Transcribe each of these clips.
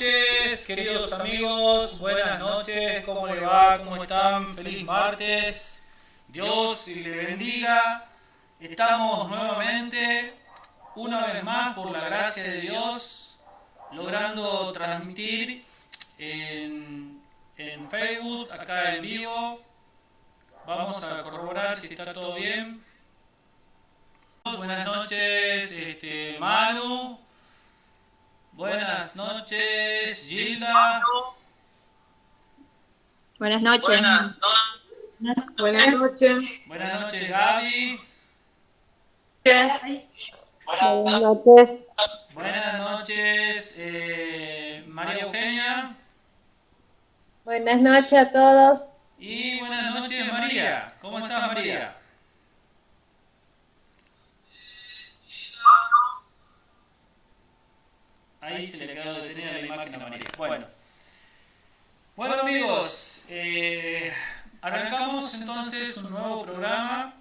noches, queridos amigos, buenas noches, ¿cómo le va? ¿Cómo están? Feliz martes, Dios le bendiga. Estamos nuevamente, una vez más, por la gracia de Dios, logrando transmitir en Facebook, acá en vivo. Vamos a corroborar si está todo bien. Buenas noches, Manu. Buenas noches, Gilda. Buenas noches. Buenas noches. Buenas noches, Gaby. Buenas noches. Buenas noches, María Eugenia. Buenas noches a todos. Y buenas noches, María. ¿Cómo estás, María? Ahí se le quedó detenida la imagen a María. Bueno amigos, arrancamos entonces un nuevo programa,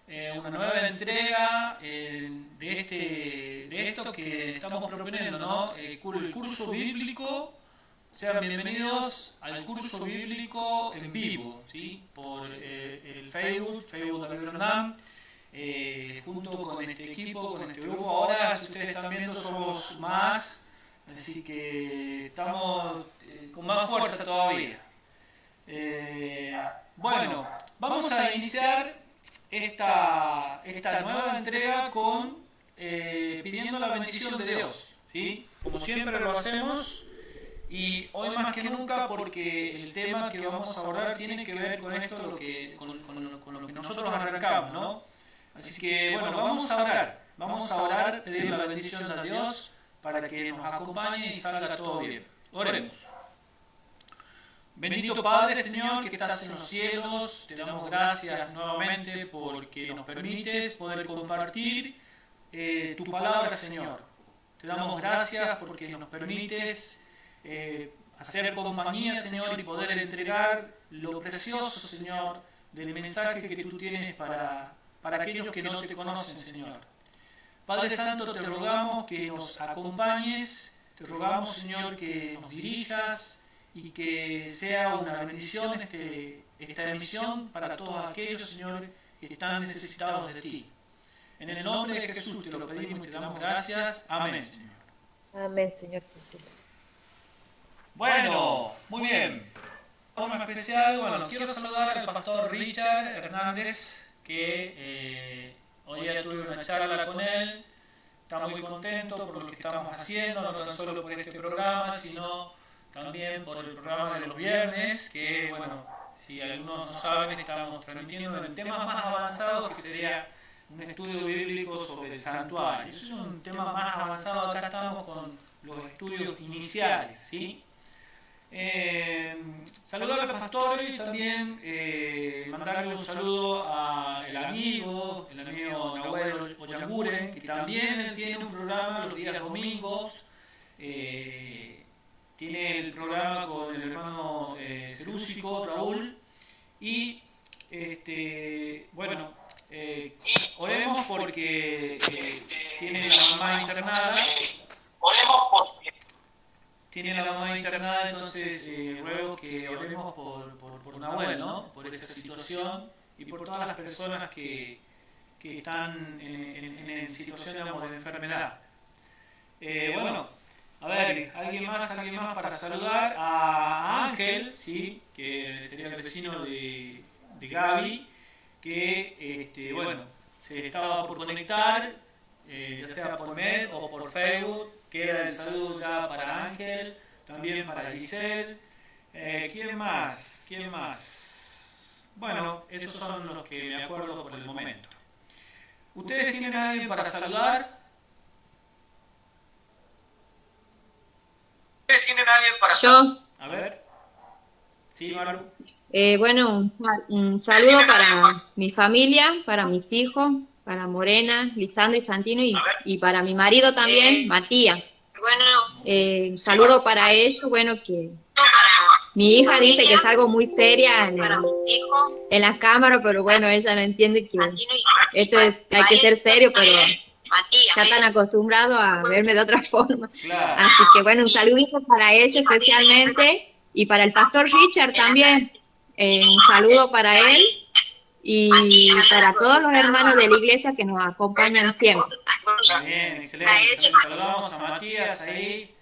una nueva entrega de esto que estamos proponiendo, ¿no? El curso bíblico. Sean bienvenidos al curso bíblico en vivo, ¿sí? Por el Facebook David Hernán, junto con este equipo, con este grupo. Ahora, si ustedes están viendo, somos más, así que estamos con más fuerza todavía. Bueno, vamos a iniciar esta nueva entrega con pidiendo la bendición de Dios, ¿sí? Como siempre lo hacemos. Y hoy más que nunca, porque el tema que vamos a abordar tiene que ver con esto, con lo que nosotros arrancamos, ¿no? Así que, bueno, vamos a orar, pedir la bendición a Dios para que nos acompañe y salga todo bien. Oremos. Bendito Padre, Señor, que estás en los cielos, te damos gracias nuevamente porque nos permites poder compartir tu palabra, Señor. Te damos gracias porque nos permites hacer compañía, Señor, y poder entregar lo precioso, Señor, del mensaje que tú tienes para aquellos que no te conocen, Señor. Padre Santo, te rogamos que nos acompañes, te rogamos, Señor, que nos dirijas y que sea una bendición esta emisión para todos aquellos, Señor, que están necesitados de ti. En el nombre de Jesús te lo pedimos y te damos gracias. Amén, Señor. Amén, Señor Jesús. Bueno, muy bien. De forma especial, quiero saludar al pastor Richard Hernández, que hoy ya tuve una charla con él. Está muy contento por lo que estamos haciendo, no tan solo por este programa, sino también por el programa de los viernes, que, bueno, si algunos no saben, estamos transmitiendo en temas más avanzados, que sería un estudio bíblico sobre el santuario. Eso es un tema más avanzado, acá estamos con los estudios iniciales, ¿sí? Saludar al pastor y también mandarle un saludo al amigo Nahuel Oyanguren, que también él tiene un programa los días domingos, tiene el programa con el hermano Cerúsico, Raúl, y oremos porque tiene la mamá internada. Tiene a la mamá internada, entonces ruego que oremos por Nahuel, ¿no? Por esa situación y por todas las personas que están en situación, digamos, de enfermedad. A ver, ¿alguien más para saludar? A Ángel, ¿sí? Que sería el vecino de Gaby, que, se estaba por conectar, ya sea por Med o por Facebook. Queda el saludo ya para Ángel, también para Giselle. ¿Quién más? Bueno, esos son los que me acuerdo por el momento. ¿Ustedes tienen a alguien para saludar? Yo. A ver. Sí, Maru. Bueno, un saludo para mi familia, para mis hijos, para Morena, Lisandro y Santino, y para mi marido también, Matías. Un saludo para ellos, que mi hija dice que es algo muy seria en la cámara, pero bueno, ella no entiende que esto hay que ser serio, pero ya están acostumbrados a verme de otra forma. Claro. Así que bueno, un saludito para ellos especialmente y para el pastor Richard también. Un saludo para él y para todos los hermanos de la iglesia que nos acompañan siempre. Muy bien, excelente. Saludamos a Matías ahí.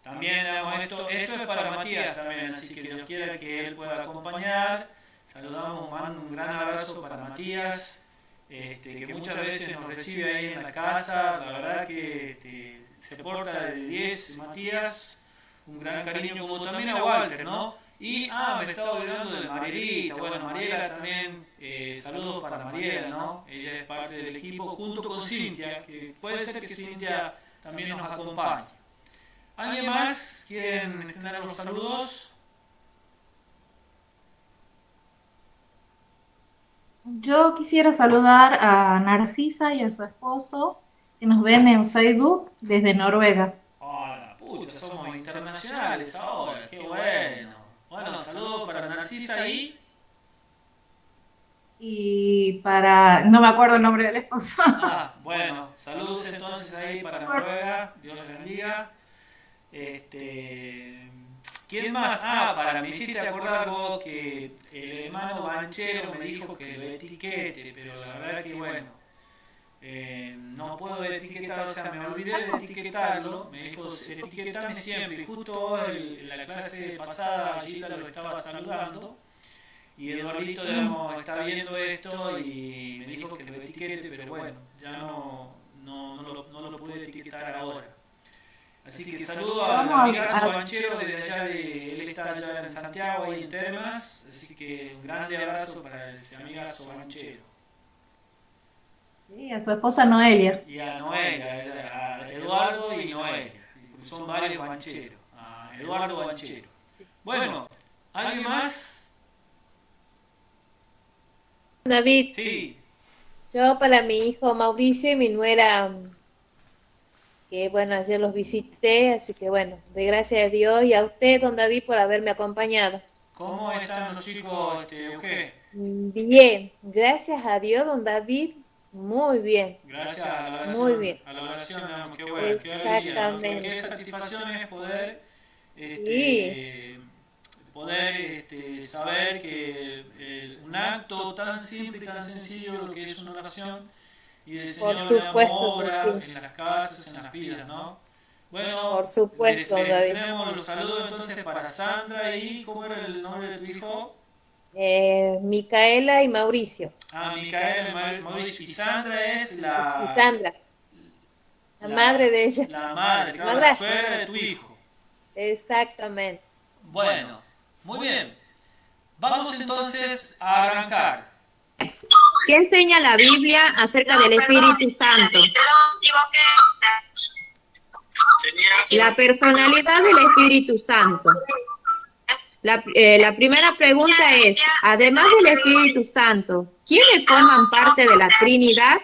También esto es para Matías también, así que Dios quiera que él pueda acompañar. Saludamos, mando un gran abrazo para Matías, que muchas veces nos recibe ahí en la casa. La verdad que se porta de 10, Matías. Un gran cariño, como también a Walter, ¿no? Y, me estaba olvidando de Marielita. Bueno, Mariela también, saludos para Mariela, ¿no? Ella es parte del equipo junto con Cintia, que puede ser que Cintia también nos acompañe. ¿Alguien más quieren extender los saludos? Yo quisiera saludar a Narcisa y a su esposo, que nos ven en Facebook desde Noruega. Hola, pucha, somos internacionales ahora, qué bueno. Bueno, saludos para Narcisa y... Y para... no me acuerdo el nombre del esposo. Bueno, saludos entonces ahí para Noruega, Dios les bendiga. ¿Quién más? Me hiciste acordar vos que el hermano Banchero me dijo que lo etiquete, pero la verdad que bueno, no puedo etiquetar, o sea, me olvidé de etiquetarlo, me dijo, etiquetame siempre, y justo en la clase pasada Gilda lo estaba saludando, y Eduardito está viendo esto y me dijo que lo etiquete, pero bueno, ya no lo pude etiquetar ahora. Así que saludo al amigazo Banchero desde allá, él está allá en Santiago, ahí en Termas, así que un grande abrazo para ese amigazo Banchero. Sí, a su esposa Noelia. Y a Noelia, a Eduardo y Noelia, son varios Bancheros, a Eduardo Banchero. Bueno, ¿alguien más? David, Sí. yo para mi hijo Mauricio y mi nuera, que bueno, ayer los visité, así que bueno, de gracias a Dios y a usted, don David, por haberme acompañado. ¿Cómo están los chicos, Euge? Bien, gracias a Dios, don David, muy bien. Gracias a la oración. Muy bien. A la oración, qué bueno, qué alegría, ¿no? Qué satisfacción es poder, saber que un acto tan simple y tan sencillo, lo que es una oración, y el Señor obra en las casas, en las vidas, ¿no? Bueno, por supuesto, David. Tenemos los saludos entonces para Sandra y ¿cómo era el nombre de tu hijo? Micaela y Mauricio. Micaela y Mauricio. Y Sandra es la... Sandra. La madre de ella. La madre, claro, la suegra de tu hijo. Exactamente. Bueno, muy bien. Vamos entonces a arrancar. ¿Qué enseña la Biblia acerca del Espíritu Santo? La personalidad del Espíritu Santo. La primera pregunta es, además del Espíritu Santo, ¿quiénes forman parte de la Trinidad?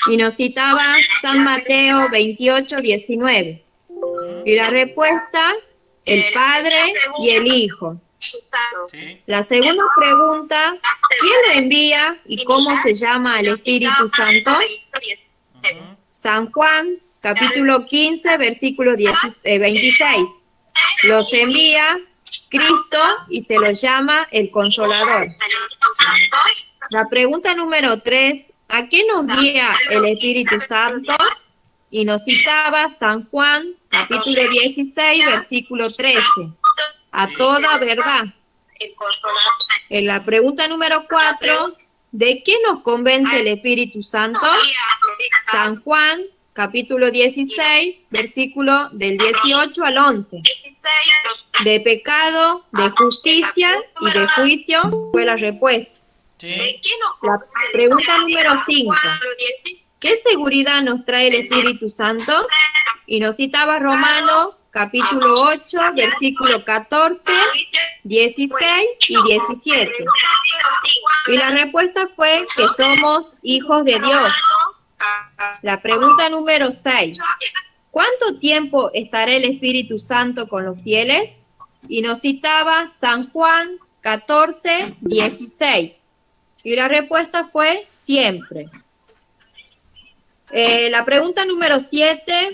Y nos citaba San Mateo 28:19. Y la respuesta, el Padre y el Hijo. La segunda pregunta, ¿quién lo envía y cómo se llama el Espíritu Santo? San Juan, capítulo 15, versículo 26. Los envía Cristo y se lo llama el Consolador. La pregunta número 3, ¿a qué nos guía el Espíritu Santo? Y nos citaba San Juan, capítulo 16, versículo 13. A toda verdad. En la pregunta número 4, ¿de qué nos convence el Espíritu Santo? San Juan, capítulo 16, versículo del 18 al 11. De pecado, de justicia y de juicio fue la respuesta. La pregunta número 5, ¿qué seguridad nos trae el Espíritu Santo? Y nos citaba Romanos, capítulo 8, versículo 14, 16 y 17. Y la respuesta fue que somos hijos de Dios. La pregunta número 6. ¿Cuánto tiempo estará el Espíritu Santo con los fieles? Y nos citaba San Juan 14, 16. Y la respuesta fue siempre. La pregunta número 7,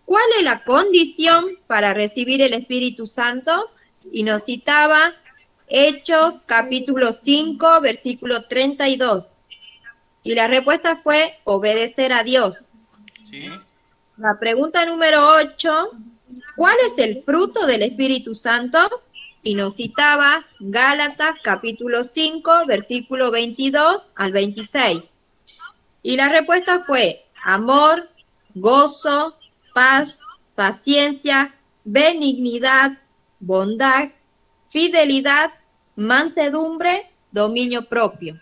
¿cuál es la condición para recibir el Espíritu Santo? Y nos citaba Hechos capítulo 5, versículo 32. Y la respuesta fue obedecer a Dios. ¿Sí? La pregunta número 8, ¿cuál es el fruto del Espíritu Santo? Y nos citaba Gálatas capítulo 5, versículo 22 al 26. Y la respuesta fue amor, gozo, paz, paciencia, benignidad, bondad, fidelidad, mansedumbre, dominio propio.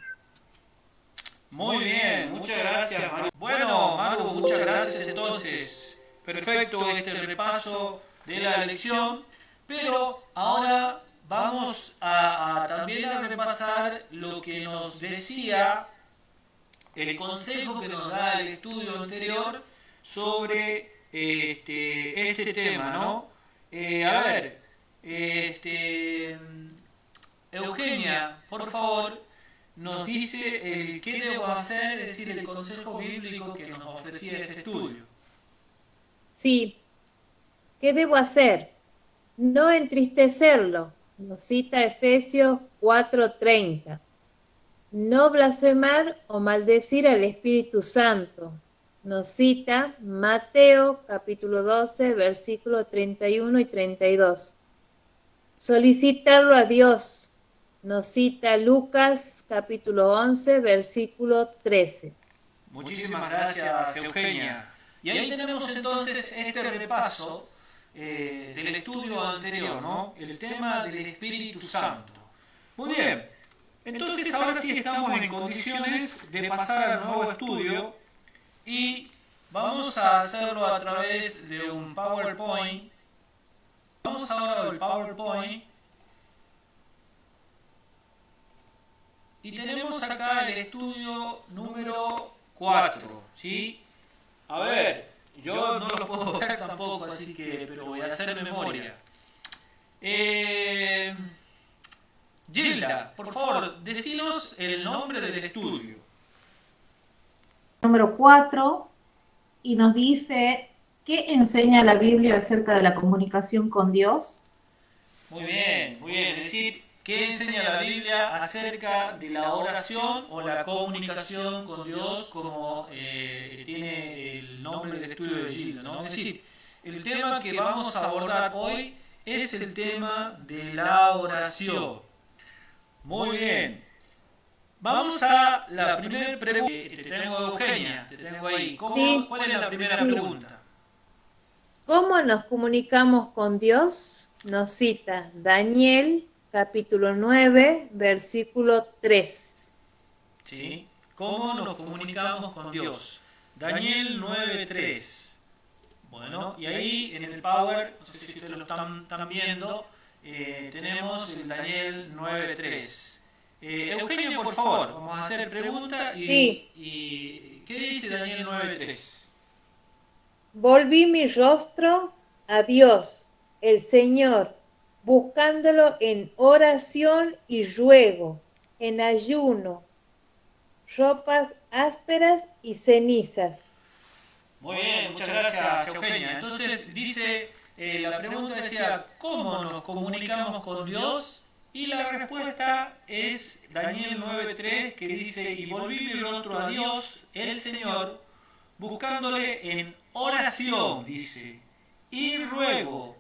Muy bien, muchas gracias, Maru. Bueno, Maru, muchas gracias entonces. Perfecto este repaso de la lección, pero ahora vamos a también a repasar lo que nos decía el consejo que nos da el estudio anterior sobre este tema, ¿no? A ver, Eugenia, por favor, nos dice el qué debo hacer, es decir, el consejo bíblico que nos ofrecía este estudio. Sí, ¿qué debo hacer? No entristecerlo. Nos cita Efesios 4:30. No blasfemar o maldecir al Espíritu Santo. Nos cita Mateo capítulo 12, versículos 31 y 32. Solicitarlo a Dios. Nos cita Lucas capítulo 11, versículo 13. Muchísimas gracias, Eugenia. Y ahí tenemos entonces este repaso del estudio anterior, ¿no? El tema del Espíritu Santo. Muy bien. Entonces ahora sí estamos en condiciones de pasar al nuevo estudio y vamos a hacerlo a través de un PowerPoint. Vamos ahora al PowerPoint y tenemos acá el estudio número 4, ¿sí? A ver, yo no lo puedo ver tampoco, así que, pero voy a hacer memoria. Gilda, por favor, decinos el nombre del estudio. Número 4, y nos dice, ¿qué enseña la Biblia acerca de la comunicación con Dios? Muy bien, muy bien. Es decir, ¿qué enseña la Biblia acerca de la oración o la comunicación con Dios, como tiene el nombre del estudio de Gilda, ¿no? Es decir, el tema que vamos a abordar hoy es el tema de la oración. Muy bien. Vamos a la primera pregunta. Te tengo, Eugenia, te tengo ahí. Sí. ¿Cuál es la primera pregunta? ¿Cómo nos comunicamos con Dios? Nos cita Daniel capítulo 9, versículo 3. ¿Sí? ¿Cómo nos comunicamos con Dios? Daniel 9:3. Bueno, y ahí en el Power, no sé si ustedes lo están viendo, tenemos el Daniel 9:3. Eugenio, por favor, vamos a hacer pregunta y ¿qué dice Daniel 9:3? Volví mi rostro a Dios, el Señor, buscándolo en oración y ruego, en ayuno, ropas ásperas y cenizas. Muy bien, muchas gracias, Eugenia. Entonces dice, la pregunta decía, ¿cómo nos comunicamos con Dios? Y la respuesta es Daniel 9:3, que dice, y volví mi rostro a Dios, el Señor, buscándole en oración, dice, y ruego,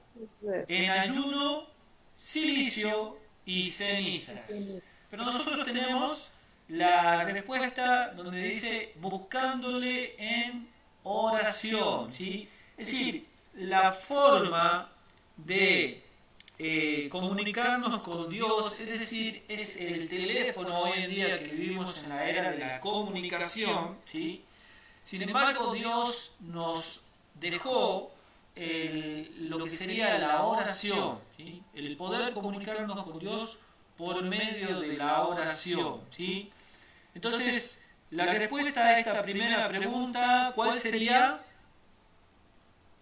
en ayuno, silicio y cenizas. Pero nosotros tenemos la respuesta donde dice, buscándole en oración, ¿sí? Es decir, la forma de comunicarnos con Dios, es decir, es el teléfono hoy en día que vivimos en la era de la comunicación, ¿sí? Sin embargo, Dios nos dejó lo que sería la oración, ¿sí? El poder comunicarnos con Dios por medio de la oración, ¿sí? Entonces, la respuesta a esta primera pregunta, ¿cuál sería?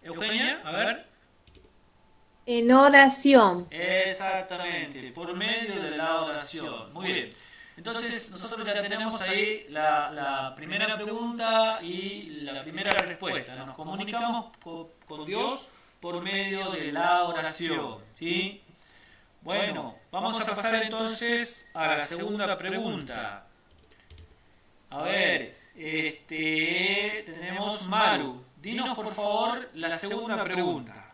Eugenia, a ver. En oración. Exactamente, por medio de la oración. Muy bien. Entonces, nosotros ya tenemos ahí la primera pregunta y la primera respuesta. Nos comunicamos con Dios por medio de la oración, ¿sí? Bueno, vamos a pasar entonces a la segunda pregunta. A ver, tenemos Maru. Dinos por favor la segunda pregunta.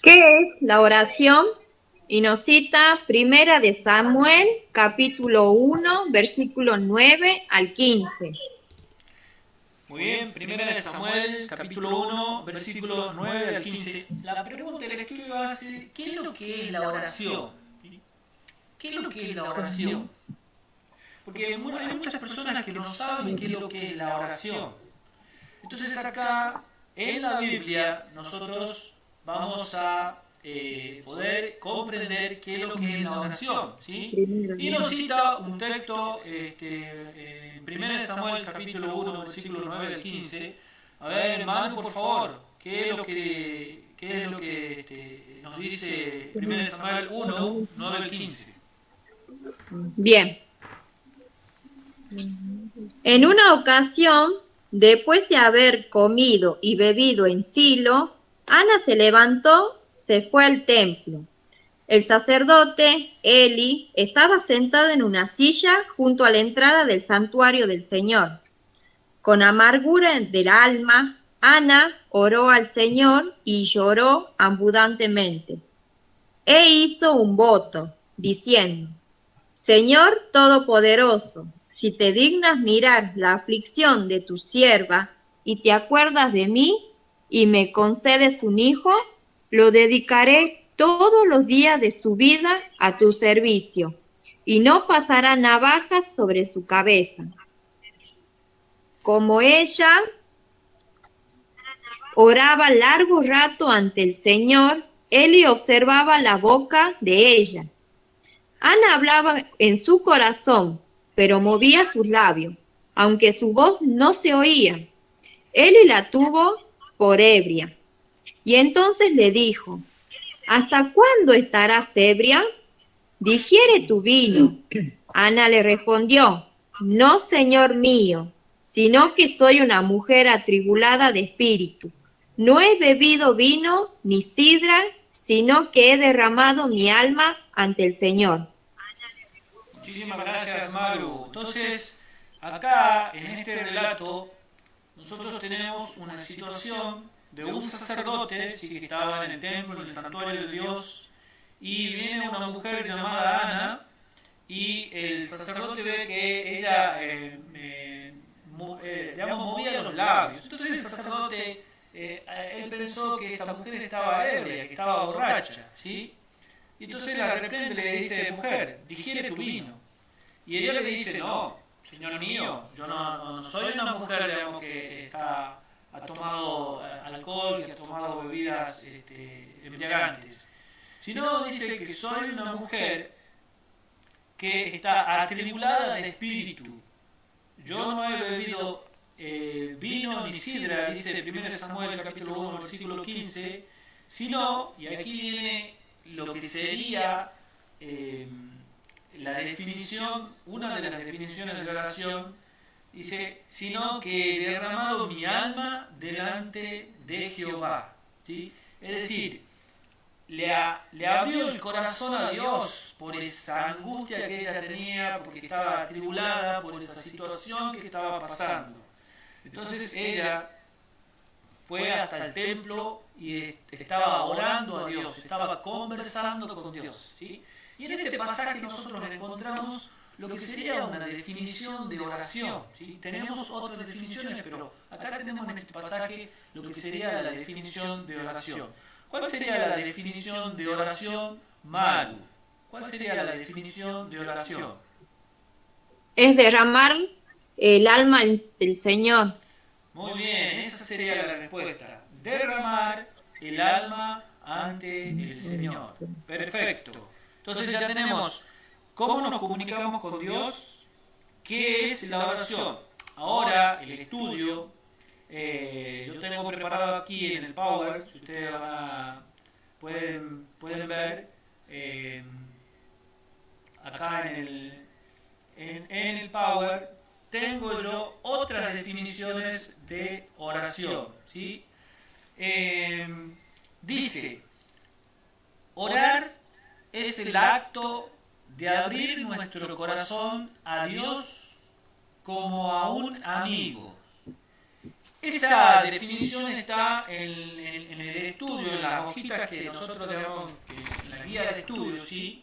¿Qué es la oración? Y nos cita Primera de Samuel, capítulo 1, versículo 9 al 15. Muy bien, Primera de Samuel, capítulo 1, versículo 9 al 15. La pregunta del estudio hace, ¿qué es lo que es la oración? ¿Qué es lo que es la oración? Porque hay muchas personas que no saben qué es lo que es la oración. Entonces acá, en la Biblia, nosotros vamos a poder comprender qué es lo que es la oración, ¿sí? Y nos cita un texto en 1 Samuel capítulo 1 versículo 9 al 15. A ver, Manu, por favor, ¿qué es lo que nos dice 1 Samuel 1, 9 al 15? Bien. En una ocasión, después de haber comido y bebido en Silo, Ana se levantó, se fue al templo. El sacerdote, Eli, estaba sentado en una silla junto a la entrada del santuario del Señor. Con amargura del alma, Ana oró al Señor y lloró abundantemente. E hizo un voto, diciendo: Señor Todopoderoso, si te dignas mirar la aflicción de tu sierva y te acuerdas de mí y me concedes un hijo, lo dedicaré todos los días de su vida a tu servicio, y no pasará navaja sobre su cabeza. Como ella oraba largo rato ante el Señor, Eli observaba la boca de ella. Ana hablaba en su corazón, pero movía sus labios, aunque su voz no se oía. Eli la tuvo por ebria. Y entonces le dijo: ¿Hasta cuándo estarás ebria? Digiere tu vino. Ana le respondió: No, señor mío, sino que soy una mujer atribulada de espíritu. No he bebido vino ni sidra, sino que he derramado mi alma ante el Señor. Muchísimas gracias, Maru. Entonces, acá, en este relato, nosotros tenemos una situación de un sacerdote, sí, que estaba en el templo, en el santuario de Dios, y viene una mujer llamada Ana, y el sacerdote ve que ella, digamos, movía los labios. Entonces el sacerdote, él pensó que esta mujer estaba ebria, que estaba borracha, ¿sí? Y entonces la reprende, le dice: mujer, digiere tu vino. Y ella le dice: no, señor mío, yo no soy una mujer, digamos, que ha tomado alcohol, que ha tomado bebidas embriagantes, sino dice que soy una mujer que está atribulada de espíritu. Yo no he bebido vino ni sidra, dice 1 Samuel capítulo 1 versículo 15, sino, y aquí viene lo que sería la definición, una de las definiciones de la oración, dice: sino que he derramado mi alma delante de Jehová, ¿sí? Es decir, le abrió el corazón a Dios por esa angustia que ella tenía, porque estaba atribulada por esa situación que estaba pasando. Entonces ella fue hasta el templo y estaba orando a Dios, estaba conversando con Dios, ¿sí? Y en este pasaje nosotros encontramos lo que sería una definición de oración, ¿sí? Tenemos otras definiciones, pero acá tenemos en este pasaje lo que sería la definición de oración. ¿Cuál sería la definición de oración, Maru? ¿Cuál sería la definición de oración? Es derramar el alma del Señor. Muy bien, esa sería la respuesta. Derramar el alma ante el Señor. Perfecto. Entonces ya tenemos cómo nos comunicamos con Dios, qué es la oración. Ahora el estudio, yo tengo preparado aquí en el Power, si ustedes pueden ver, acá en el Power, tengo yo otras definiciones de oración, ¿sí? Dice, orar es el acto de abrir nuestro corazón a Dios como a un amigo. Esa definición está en el estudio, en las hojitas que nosotros tenemos, en la guía de estudio, ¿sí?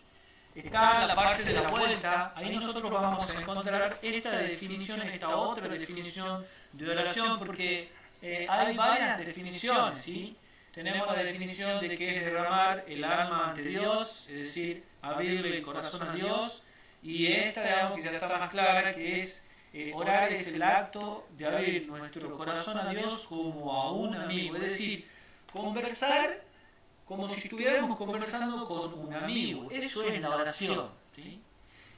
Está en la parte de la vuelta, ahí nosotros vamos a encontrar esta definición, esta otra definición de oración, porque hay varias definiciones, ¿sí? Tenemos la definición de que es derramar el alma ante Dios, es decir, abrirle el corazón a Dios, y esta, digamos, que ya está más clara, que es orar es el acto de abrir nuestro corazón a Dios como a un amigo, es decir, conversar como si estuviéramos conversando con un amigo. Eso es la oración, ¿sí?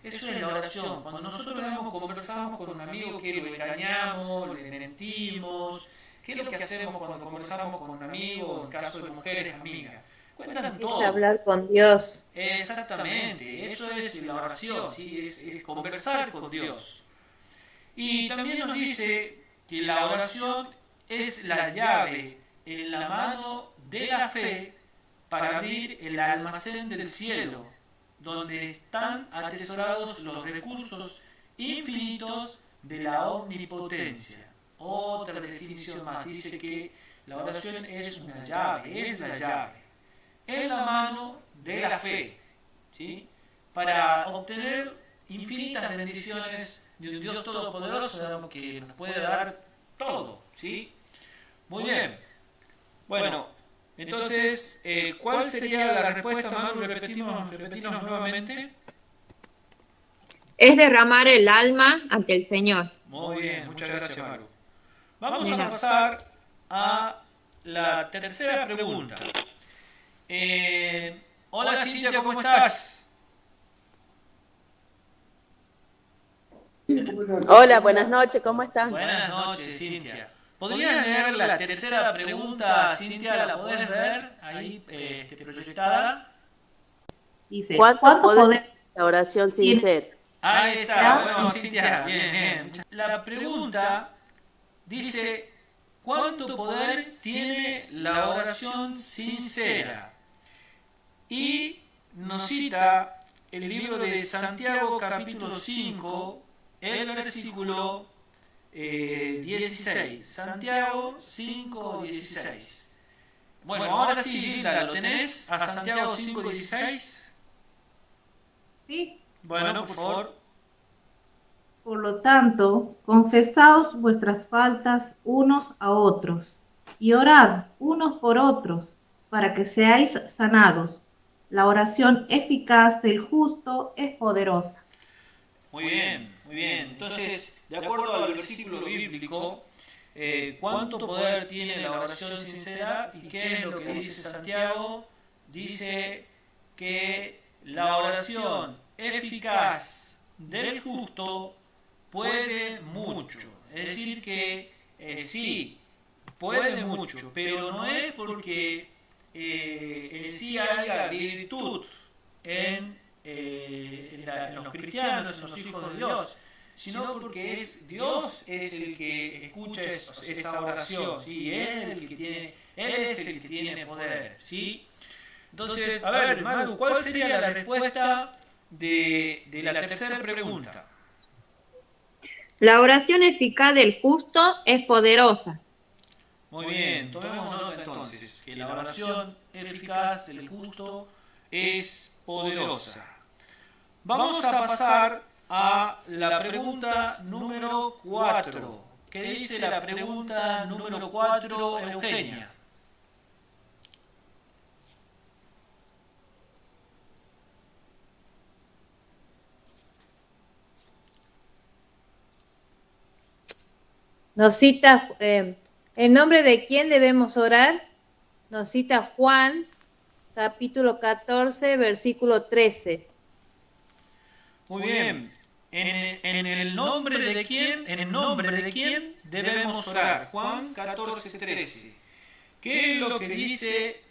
Eso es la oración. Cuando nosotros conversamos con un amigo, que lo engañamos, le mentimos, ¿qué es lo que hacemos cuando conversamos con un amigo, en caso de mujeres amigas? Cuentan todo. Es hablar con Dios. Exactamente, eso es la oración, ¿sí? Es conversar con Dios. Y también nos dice que la oración es la llave en la mano de la fe para abrir el almacén del cielo, donde están atesorados los recursos infinitos de la omnipotencia. Otra definición más dice que la oración es una llave, es la llave en la mano de la fe, ¿sí? Para obtener infinitas bendiciones de un Dios todopoderoso que nos puede dar todo, ¿sí? Muy bien. Bueno, entonces, ¿cuál sería la respuesta, Maru? Repetimos nuevamente. Es derramar el alma ante el Señor. Muy bien, muchas gracias, Maru. Vamos a pasar a la tercera pregunta. Hola, Cintia, ¿cómo estás? Hola, buenas noches, ¿cómo están? Buenas noches, Cintia. ¿Podrías leer la tercera pregunta, Cintia? ¿La podés ver ahí proyectada? Dice, ¿Cuánto poder la oración sincera? Ahí está, bueno, Cintia, bien. La pregunta dice, ¿cuánto poder tiene la oración sincera? Y nos cita el libro de Santiago, capítulo 5, el versículo 16. Santiago 5, 16. Bueno, ahora sí, Gilda, ¿lo tenés a Santiago 5, 16? Sí. Bueno, por favor. Por lo tanto, confesaos vuestras faltas unos a otros y orad unos por otros para que seáis sanados. La oración eficaz del justo es poderosa. Muy bien, muy bien. Entonces, de acuerdo al versículo bíblico, ¿cuánto poder tiene la oración sincera? ¿Y qué es lo que dice Santiago? Dice que la oración eficaz del justo puede mucho. Es decir, que sí, puede mucho, pero no es porque en sí haya virtud en los cristianos, en los hijos de Dios, sino porque Dios es el que escucha esa oración, ¿sí? Él es el que tiene poder, ¿sí? Entonces, a ver, Maru, ¿cuál sería la respuesta de la tercera pregunta? La oración eficaz del justo es poderosa. Muy bien, tomemos nota entonces, que la oración eficaz del justo es poderosa. Vamos a pasar a la pregunta número 4. ¿Qué dice la pregunta número 4, Eugenia? Nos cita, ¿en nombre de quién debemos orar? Nos cita Juan, capítulo 14, versículo 13. Muy bien. ¿En el nombre de quién? ¿En el nombre de quién debemos orar? Juan 14, 13. ¿Qué es lo que dice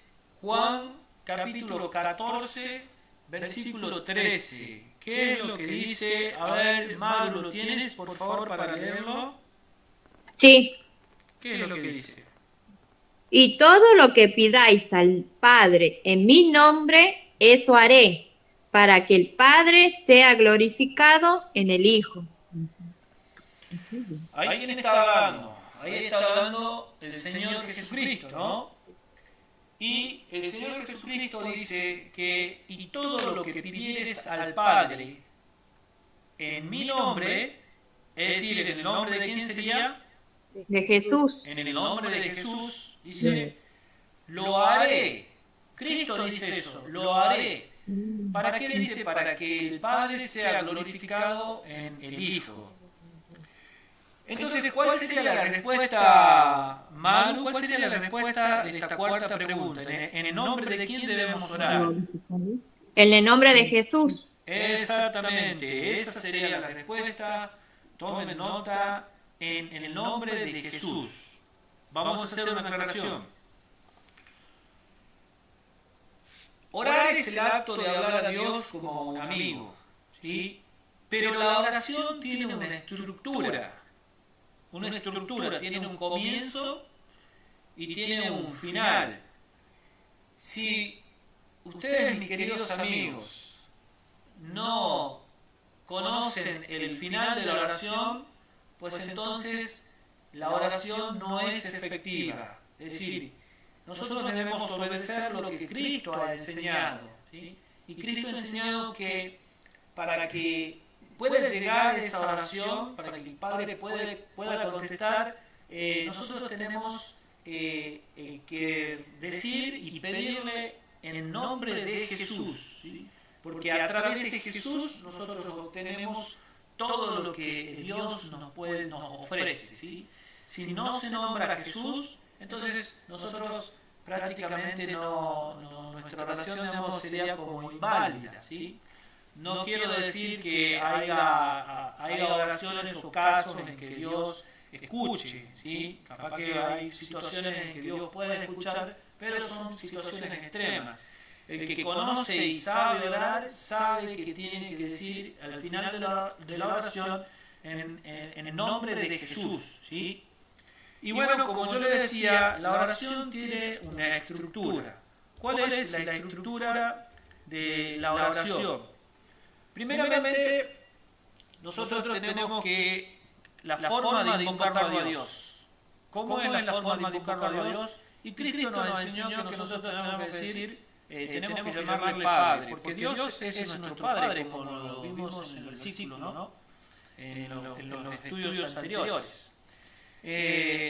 Juan capítulo 14, versículo 13? ¿Qué es lo que dice? A ver, Magro, ¿lo tienes, por favor, para leerlo? Sí. ¿Qué es lo que dice? Y todo lo que pidáis al Padre en mi nombre, eso haré, para que el Padre sea glorificado en el Hijo. Ahí quién está hablando. Ahí está hablando el Señor Jesucristo, ¿no? Y el Señor Jesucristo dice que y todo lo que pidieres al Padre en mi nombre, es decir, en el nombre de quién sería, De Jesús. en el nombre de Jesús, dice, lo haré. Cristo dice eso, lo haré. ¿Para qué dice? Para que el Padre sea glorificado en el Hijo. Entonces, ¿cuál sería la respuesta, Manu? ¿Cuál sería la respuesta de esta cuarta pregunta? ¿En el nombre de quién debemos orar? En el nombre de Jesús. Exactamente, esa sería la respuesta. Tomen nota, en el nombre de Jesús. Vamos a hacer una aclaración. Orar es el acto de hablar a Dios como a un amigo, ¿sí? Pero la oración tiene una estructura. Una estructura, tiene un comienzo y tiene un final. Si ustedes, mis queridos amigos, no conocen el final de la oración, pues entonces la oración no es efectiva. Es decir, nosotros debemos obedecer lo que Cristo ha enseñado, ¿sí? Y Cristo ha enseñado que para que pueda llegar a esa oración, para que el Padre pueda contestar, nosotros tenemos que decir y pedirle en el nombre de Jesús, ¿sí? Porque a través de Jesús nosotros obtenemos todo lo que Dios nos ofrece, ¿sí? Si no se nombra a Jesús, entonces nosotros prácticamente nuestra oración sería como inválida, ¿sí? No quiero decir que haya oraciones o casos en que Dios escuche, ¿sí? Capaz que hay situaciones en que Dios puede escuchar, pero son situaciones extremas. El que conoce y sabe orar, sabe que tiene que decir al final de la oración en el nombre de Jesús, ¿sí? Y bueno, como yo le decía, la oración tiene una estructura. ¿Cuál es la estructura de la oración? Primeramente, nosotros tenemos que la forma de invocarlo a Dios. ¿Cómo es la forma de invocarlo a Dios? Y Cristo nos enseñó que nosotros tenemos que decir, tenemos que llamarle Padre, porque Dios es nuestro Padre, como lo vimos en el versículo, ¿no? En los estudios anteriores.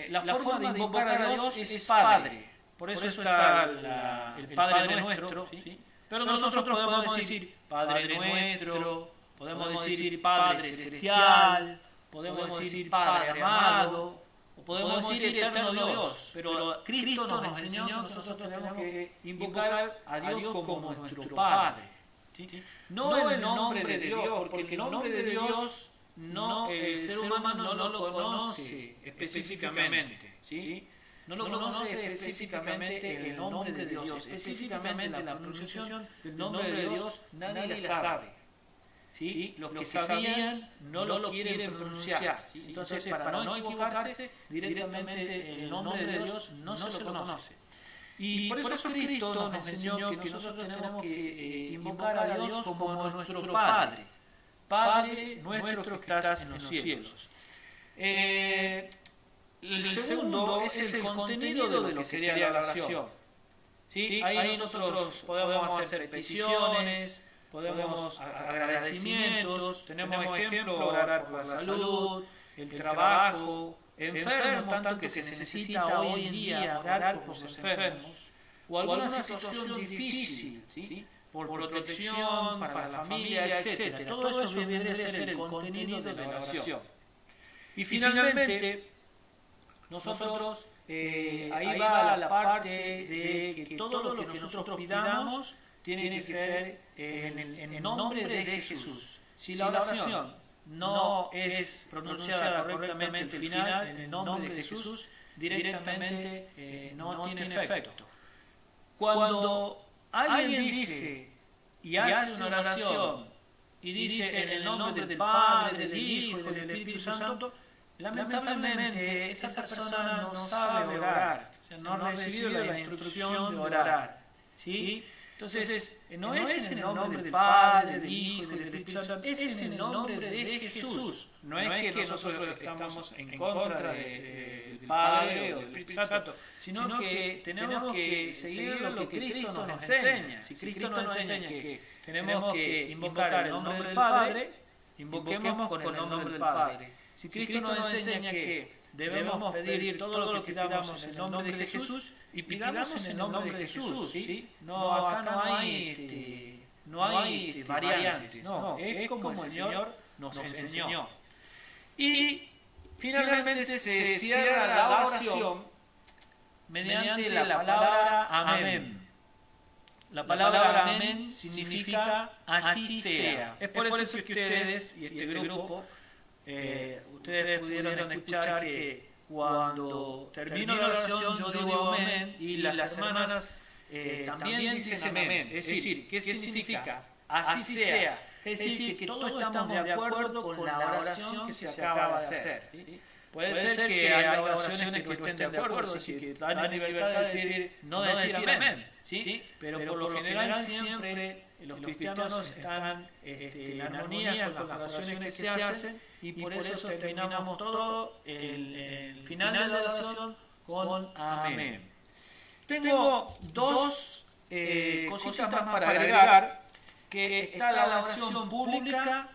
La forma de invocar a Dios es Padre, por eso está el Padre nuestro, ¿sí? Pero nosotros podemos decir Padre nuestro, podemos decir Padre celestial, podemos decir Padre amado, o podemos decir eterno Dios. Pero Cristo nos enseñó que nosotros tenemos que invocar a Dios como nuestro Padre, ¿sí? No el nombre de Dios, porque el nombre de Dios el ser humano no lo conoce específicamente, ¿sí? No lo conoce específicamente el nombre de Dios, específicamente la pronunciación del nombre de Dios nadie la sabe, ¿sí? Los que sabían no lo quieren pronunciar, ¿sí? Entonces para no equivocarse directamente el nombre de Dios no se lo conoce. Y por eso Cristo nos enseñó que nosotros tenemos que invocar a Dios como nuestro Padre, Padre nuestro que estás en los cielos. El segundo es el contenido de lo que sería la oración, ¿sí? Ahí nosotros podemos hacer peticiones, podemos agradecimientos, tenemos ejemplo, orar por la salud, el trabajo, enfermos, tanto que se necesita hoy en día orar por los enfermos, o alguna situación difícil, ¿sí? Por protección, para la familia, etc. Todo eso vendría a ser el contenido de la oración. Y finalmente, nosotros, ahí va la parte de que todo lo que nosotros pidamos tiene que ser en el nombre de Jesús. Si la oración no es pronunciada correctamente al final, en el nombre de Jesús, directamente no tiene efecto. Cuando alguien dice y hace una oración y dice en el nombre del Padre, del Hijo y del Espíritu Santo, lamentablemente esa persona no sabe orar, o sea, no ha recibido la instrucción de orar, ¿sí? Entonces, no es en el nombre del Padre, del Hijo y del Espíritu Santo, es en el nombre de Jesús. No es que nosotros estamos en contra del Padre o del Espíritu Santo, sino que tenemos que seguir lo que Cristo nos enseña. Si Cristo nos enseña que tenemos que invocar el nombre del Padre, invoquemos con el nombre del Padre. Si Cristo nos enseña que debemos pedir todo lo que pidamos en el nombre de Jesús, y pidamos en el nombre de Jesús, ¿sí? No, acá no hay variantes, no, es como el Señor nos enseñó. Y finalmente se cierra la oración mediante la palabra amén. La palabra amén significa así sea. Es por eso que ustedes y este grupo, ustedes pudieron escuchar que cuando termino la oración yo digo amén y las hermanas también dicen amén. Es decir, ¿qué significa? Así sea. Es decir, que todos estamos de acuerdo con la oración que se acaba de hacer. ¿Sí? Puede ser que haya oraciones que no estén de acuerdo, así que dan libertad de decir, no decir amén. ¿Sí? Pero por lo general siempre los cristianos están en armonía con las oraciones que se hacen y por eso terminamos todo el final de la oración con amén. Tengo dos cositas más para agregar, que está la oración pública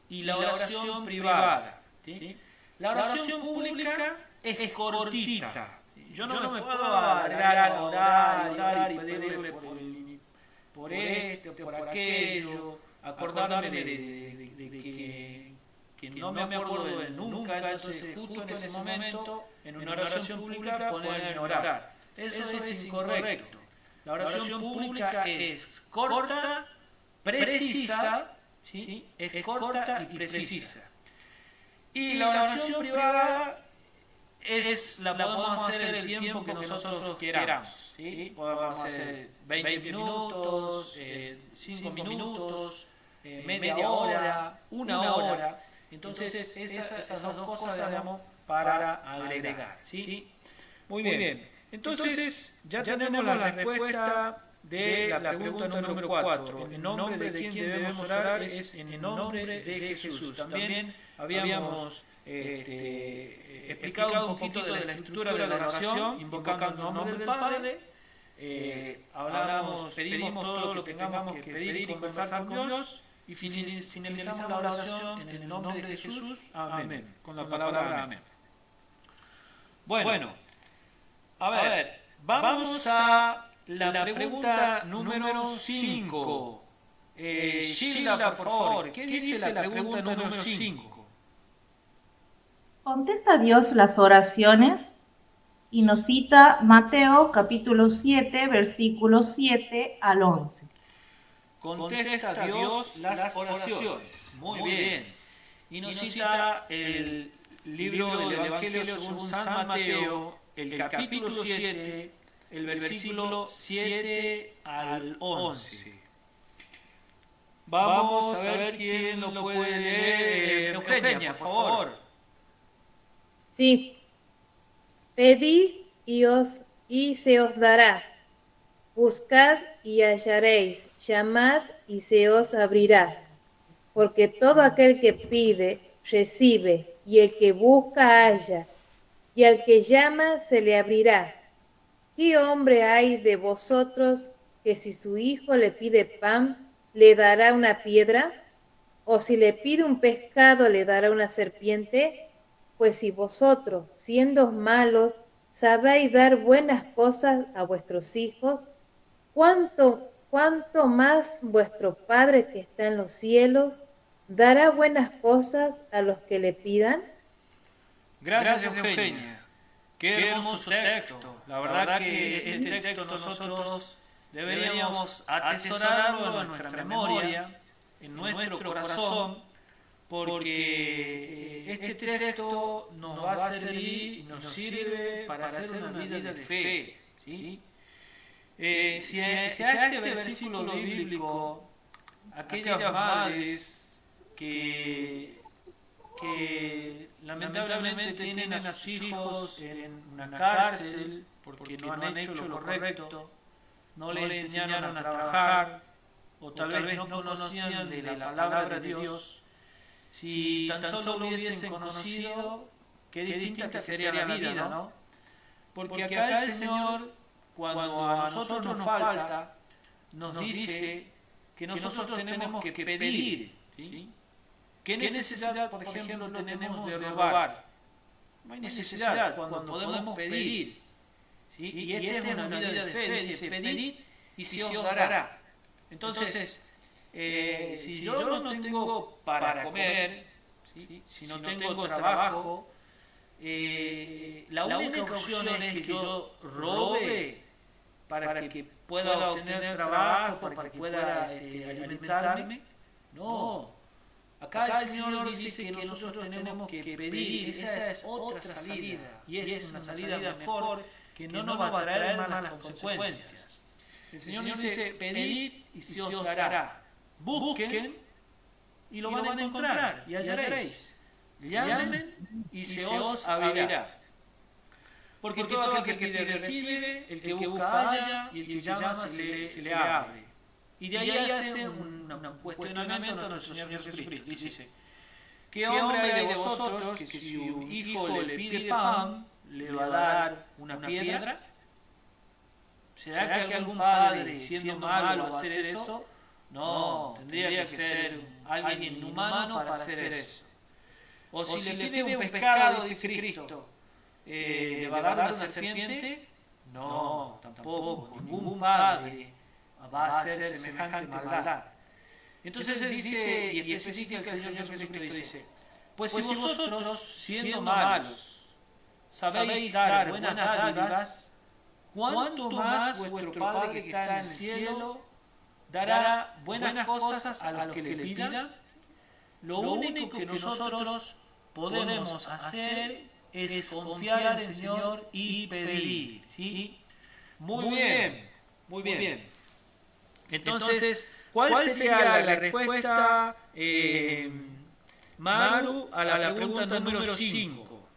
y la oración privada. ¿Sí? La oración pública es cortita. Yo no me puedo alargar a orar y pedirle por esto, por aquello, acordarme de que no me acuerdo de nunca, entonces justo en ese momento, en una oración pública, poner orar. Eso es incorrecto. La oración pública es corta, precisa, ¿sí? Es corta y precisa. Y la oración privada la podemos hacer el tiempo que nosotros queramos. ¿Sí? Podemos hacer 20 minutos, 5 minutos, media hora, una hora. Entonces, esas dos cosas damos para agregar. ¿Sí? Muy bien. Entonces, ya tenemos la respuesta de la pregunta número 4. ¿En nombre de quién debemos orar? Es en el nombre de Jesús. También habíamos explicado un poquito de la estructura de la oración, invocando el nombre del Padre. Pedimos todo lo que tengamos que pedir y conversar con Dios. Y finalizamos la oración en el nombre de Jesús. Amén. Con la palabra amén. Bueno, a ver, vamos a la pregunta número 5. Gilda, por favor, ¿qué dice la pregunta número 5? ¿Contesta Dios las oraciones? Y nos cita Mateo capítulo 7, versículos 7 al 11. Contesta Dios las oraciones. Muy bien. Y nos cita el libro del Evangelio según San Mateo, el capítulo 7, el versículo 7 al 11. Vamos a ver quién lo puede leer. Eugenia, por favor. Sí. Pedid y se os dará. Buscad y hallaréis. Llamad y se os abrirá. Porque todo aquel que pide, recibe, y el que busca, halla, y al que llama, se le abrirá. ¿Qué hombre hay de vosotros que si su hijo le pide pan, le dará una piedra? ¿O si le pide un pescado, le dará una serpiente? Pues si vosotros, siendo malos, sabéis dar buenas cosas a vuestros hijos, ¿cuánto más vuestro Padre que está en los cielos dará buenas cosas a los que le pidan? Gracias, Eugenia. Qué hermoso texto. La verdad que este texto nosotros deberíamos atesorarlo en nuestra memoria, en nuestro corazón, porque este texto nos va a servir y nos sirve para hacer una vida de fe. ¿Sí? Si a este versículo bíblico aquellas madres que lamentablemente tienen a sus hijos en una cárcel porque no han hecho lo correcto, no le enseñaron a trabajar, o tal vez no conocían de la palabra de Dios. Si tan solo hubiesen conocido, qué distinta sería la vida, ¿no? Porque acá el Señor, cuando a nosotros nos falta, nos dice que nosotros tenemos que pedir, ¿sí? ¿Qué necesidad, por ejemplo, tenemos de robar? No hay necesidad cuando podemos pedir, ¿sí? Y esta es una vida de fe, dice, pedid y se os dará. Entonces, si yo no tengo para comer, ¿sí? Si no tengo trabajo, la única opción es que yo robe para que pueda obtener trabajo, para que pueda alimentarme. No. Acá el Señor dice que nosotros tenemos que pedir. Esa es otra salida. Y es una salida mejor que no nos va a traer malas consecuencias. El Señor dice, pedid y se os dará. Busquen y lo van a encontrar y hallaréis. Llamen y se os abrirá. Porque todo aquel que pide recibe, el que busca halla y el que llama se le abre. Y de ahí hace un cuestionamiento a nuestro Señor Jesucristo. Dice, ¿qué hombre hay de vosotros que si un hijo le pide pan, le va a dar una piedra? ¿Será que algún padre, siendo malo, va a hacer eso? No, tendría que ser alguien inhumano para hacer eso. O si le pide un pescado, dice Cristo, ¿le va a dar una serpiente? No, tampoco. Ningún padre va a hacer semejante maldad. Entonces dice, y especifica el Señor Jesucristo, dice, pues si vosotros, siendo malos, sabéis dar buenas dádivas, ¿cuánto más vuestro Padre que está en el cielo dará buenas cosas a los que le pidan? Lo único que nosotros podemos hacer es confiar en el Señor y pedir, ¿sí? Muy bien, muy bien. Entonces, ¿cuál sería la respuesta, Maru, a la pregunta número 5?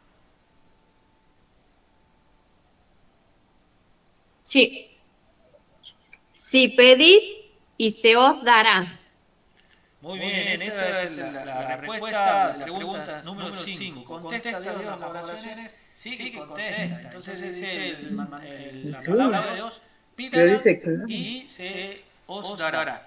Sí. Si pedid y se os dará. Muy bien, esa es la respuesta de la pregunta número 5. ¿Contesta Dios las oraciones? Sí que contesta. Entonces es la palabra de Dios, pídala y se os dará.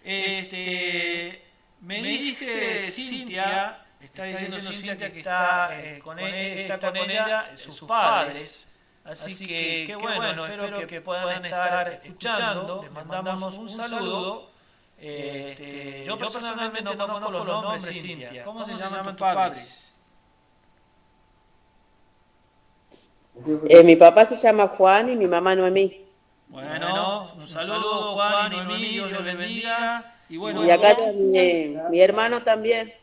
Me dice Cintia, está diciendo Cintia que está con ella sus padres. Así que qué bueno, espero que puedan estar escuchando. Les mandamos un saludo. Yo personalmente no conozco los nombres, Cintia. ¿Cómo se llaman tus padres? Mi papá se llama Juan y mi mamá Noemí. Bueno, un saludo Juan y Noemí, Dios les bendiga. Y acá también, mi hermano también.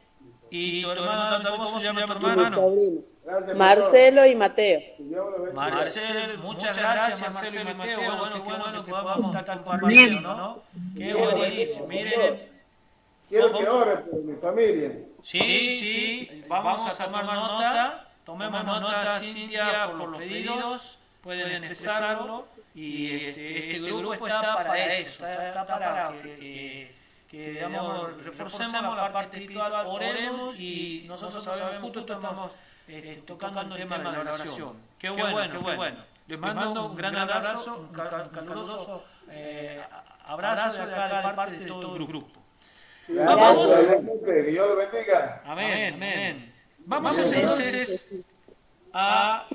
¿Y tu hermano, cómo se llama tu hermano? Marcelo y Mateo. Marcelo, muchas gracias Marcelo y Mateo. Bueno, qué bueno que podamos estar compartiendo, ¿no? Qué buenísimo. Miren. Quiero que ore por mi familia. Sí, vamos a tomar nota. Tomemos nota, Cintia, por los pedidos. Pueden expresarlo. Y este grupo está para eso. Está para que digamos, reforcemos la parte espiritual, oremos y nosotros sabemos, justo estamos tocando el tema de la oración. Qué bueno. Les mando un gran abrazo, un caluroso abrazo de acá de parte de todo el grupo. Vamos. Que Dios lo bendiga. Amén. Vamos entonces a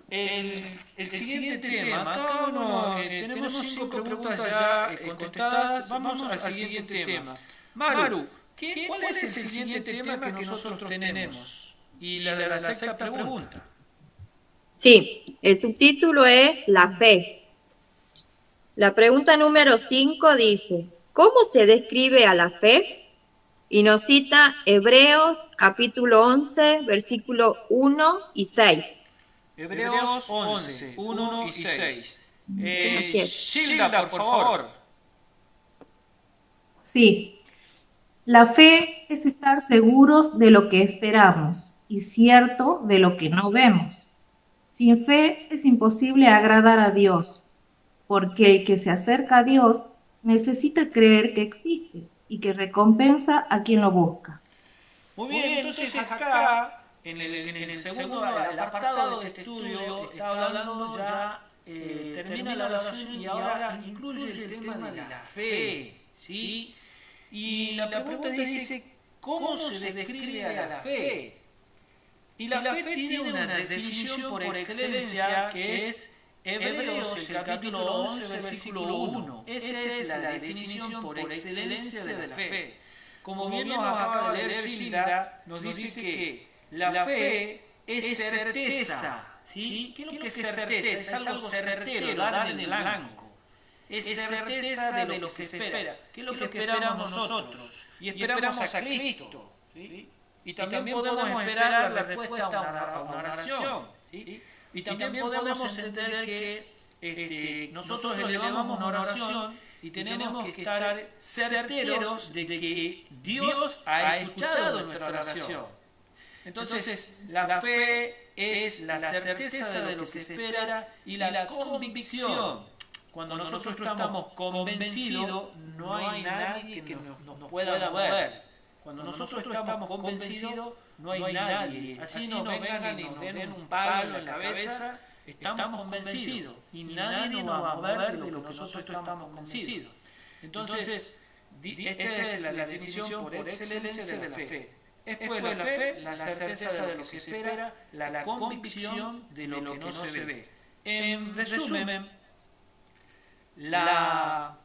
el siguiente tema. Acá tenemos 5 preguntas ya contestadas. Vamos al siguiente tema. Maru, ¿cuál es el siguiente tema que nosotros tenemos? Y la sexta pregunta. Sí, el subtítulo es La fe. La pregunta número 5 dice, ¿cómo se describe a la fe? Y nos cita Hebreos capítulo 11, versículo 1 y 6. Hebreos 11, 1 y 6. Gilda, por favor. Sí. La fe fe es estar seguros de lo que esperamos y cierto de lo que no vemos. Sin fe es imposible agradar a Dios, porque el que se acerca a Dios necesita creer que existe y que recompensa a quien lo busca. Muy bien, entonces acá, en el segundo, el apartado de este estudio, está hablando ya, termina la oración y ahora incluye el tema de la fe, ¿sí? Y la pregunta dice, ¿cómo se describe a la fe? Y la fe tiene una definición por excelencia que es Hebreos, el capítulo 11, versículo 1. Esa es la definición por excelencia de la fe. Como bien nos acaba de leer Gilda, nos dice que la fe es certeza, ¿sí? ¿Qué es lo que es certeza? Es algo certero, dar en el blanco. Es certeza de lo que se espera. ¿Qué es lo que esperamos nosotros? Y esperamos a Cristo, ¿sí? Y también podemos esperar la respuesta a una oración, ¿sí? Y también podemos entender que nosotros elevamos una oración y tenemos que estar certeros de que Dios ha escuchado nuestra oración. Entonces, la fe es la certeza de lo que se espera y la convicción. Cuando nosotros estamos convencidos, no hay nadie que nos pueda mover. Cuando nosotros estamos convencidos, no hay nadie. Así nos vengan y nos den un palo en la cabeza, estamos convencidos. Y nadie nos va a mover de lo que nosotros estamos convencidos. Entonces, esta es la definición por excelencia de la fe. Es pues la fe, la certeza de lo que se espera, la convicción de lo que no se ve. En resumen, la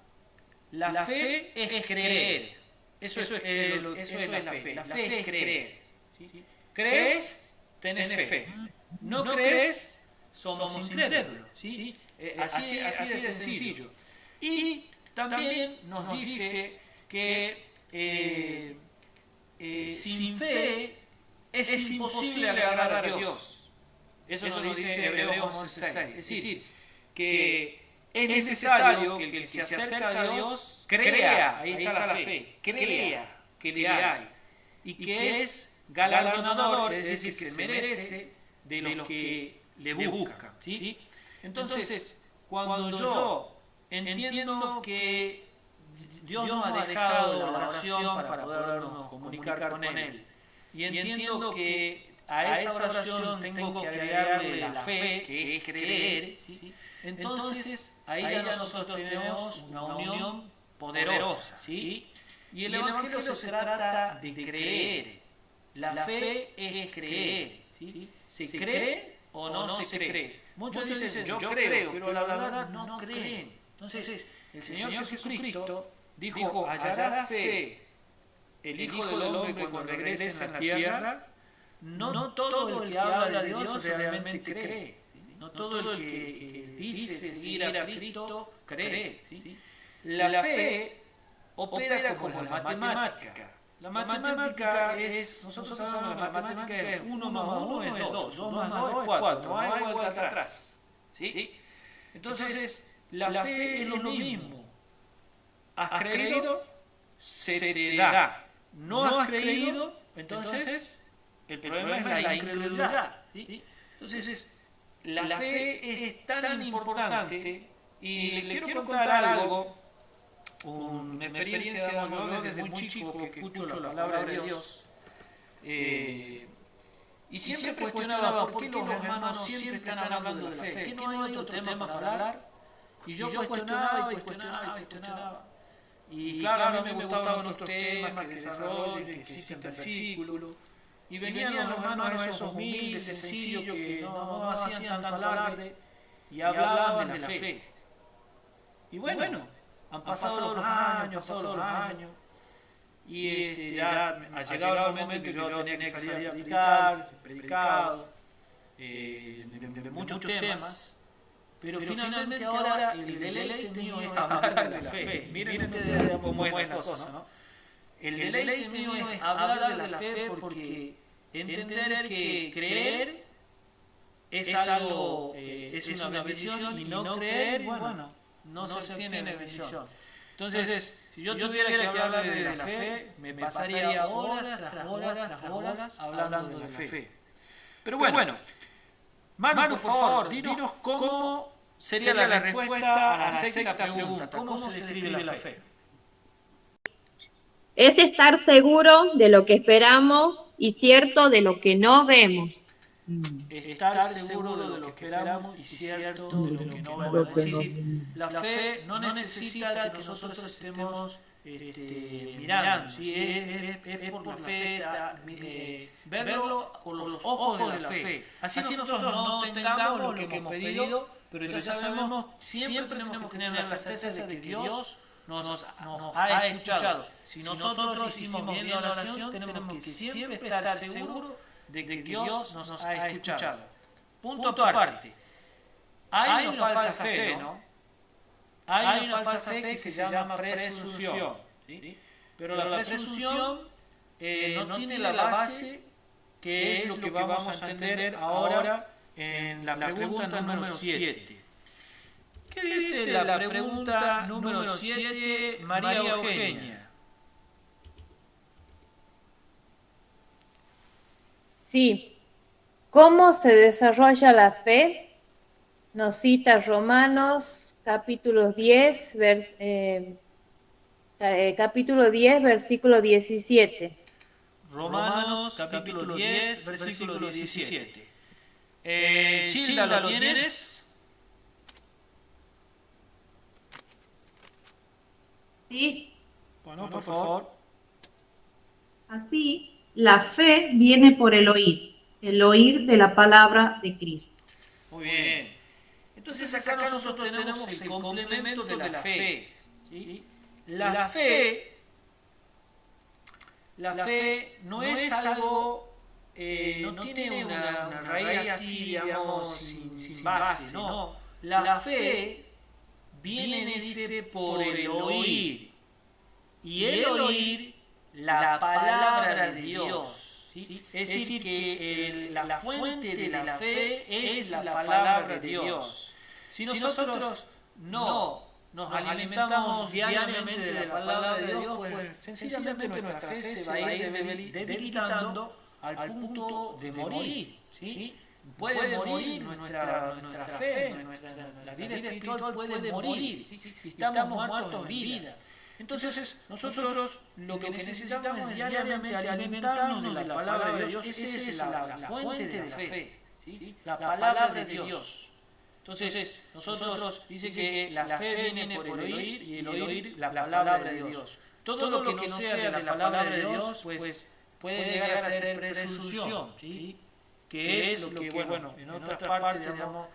fe es creer. Eso es la fe. La fe es creer. ¿Sí? ¿Crees? Tenés fe. No crees, somos incrédulos. ¿Sí? Así de sencillo. Y también nos dice que sin fe es imposible agradar a Dios. Eso nos dice Hebreos 11:6. Es decir, que es necesario que el que se acerca a Dios crea, ahí está la fe, crea que le hay y que es galardonador, es decir, que se merece de los que le buscan, ¿sí? Entonces, cuando yo entiendo que Dios nos ha dejado la oración para podernos comunicar con Él, y entiendo que a esa oración tengo que agregarle la fe, que es creer, ¿sí? Entonces ahí ya nosotros tenemos una unión poderosa, ¿sí? Y el Evangelio se trata de creer. La fe es creer, ¿sí? ¿Se cree o no se cree? Muchos dicen, yo creo, pero la verdad no creen. Entonces, el Señor Jesucristo dijo, hallará fe el Hijo del Hombre cuando regrese en la tierra. No todo el que habla de Dios realmente cree. No todo el que dice seguir a Cristo cree. ¿Sí? La fe opera como la matemática. La matemática es, nosotros sabemos que la matemática es 1 más 1 es 2, 2 más 2 es 4, no hay vuelta atrás. ¿Sí? Entonces, la fe es lo mismo. ¿Has creído? Se te da. ¿No has creído? Entonces, el problema es la incredulidad. ¿Sí? Entonces, la fe es tan importante y le quiero contar algo, una experiencia yo desde muy chico que escucho la palabra de Dios y siempre cuestionaba por qué los hermanos siempre están hablando de la fe, que no hay otro tema para hablar, y yo cuestionaba y claro, a mí me gustaban otros temas que desarrollen, que existen versículos. Y venían los hermanos esos humildes, sencillos, que no hacían tanto alarde y hablaban de la fe. Y bueno, han pasado los años, y ya ha llegado el momento que yo tenía que salir a predicar, predicado, de muchos temas, pero finalmente ahora el deleite mío es hablar de la fe. Miren ustedes cómo es la cosa, ¿no? El deleite mío es hablar de la fe porque entender que creer es algo, es una bendición y no creer, bueno, no se obtiene bendición. Entonces, si yo tuviera que hablar de la fe, me pasaría horas tras horas hablando de la fe. Pero bueno, Manu, por favor, dinos cómo sería la respuesta a la sexta pregunta. ¿Cómo se describe la fe? Es estar seguro de lo que esperamos y cierto de lo que no vemos. Estar seguro de lo que esperamos y cierto de lo que no vemos. Es decir, la fe no necesita que nosotros estemos mirando, ¿sí? Es por la fe, verlo con los ojos de la fe. Así nosotros no tengamos lo que hemos pedido, pero ya sabemos, siempre tenemos que tener la certeza de que Dios nos ha escuchado. Si nosotros hicimos bien la oración, tenemos que siempre estar seguros de que Dios nos ha escuchado. Punto aparte. Hay una falsa fe, ¿no? Hay una falsa fe que se llama presunción, ¿sí? Pero la presunción no tiene la base, que es lo que vamos a entender ahora en la pregunta número 7. ¿Qué dice la pregunta número 7, María Eugenia? Sí. ¿Cómo se desarrolla la fe? Nos cita Romanos capítulo 10, versículo 17. Romanos capítulo 10, versículo 17. Gilda, ¿lo tienes? Sí. Bueno, por favor. Así, la fe viene por el oír de la palabra de Cristo. Muy bien. Entonces acá nosotros tenemos el complemento de la fe, ¿sí? La fe no es algo, no tiene una raíz así, digamos, sin base, no. La fe viene, dice, por el oír. Y el oír la palabra de Dios, ¿sí? Es decir, que la fuente de la fe es la palabra de Dios. Si nosotros no nos alimentamos diariamente de la palabra de Dios, pues sencillamente nuestra fe se va a ir debilitando al punto de morir, ¿sí? Puede morir nuestra fe, la vida espiritual puede morir, ¿sí? Y estamos muertos en vida. Entonces, nosotros lo que necesitamos es diariamente alimentarnos de la palabra de Dios. Esa es la fuente de la fe, ¿sí? La palabra de Dios. Entonces, nosotros dice que la fe viene por el oír y el oír la palabra de Dios. Todo lo que no sea de la palabra de Dios, pues puede llegar a ser presunción, ¿sí? Que es lo que, bueno, en otras partes, digamos,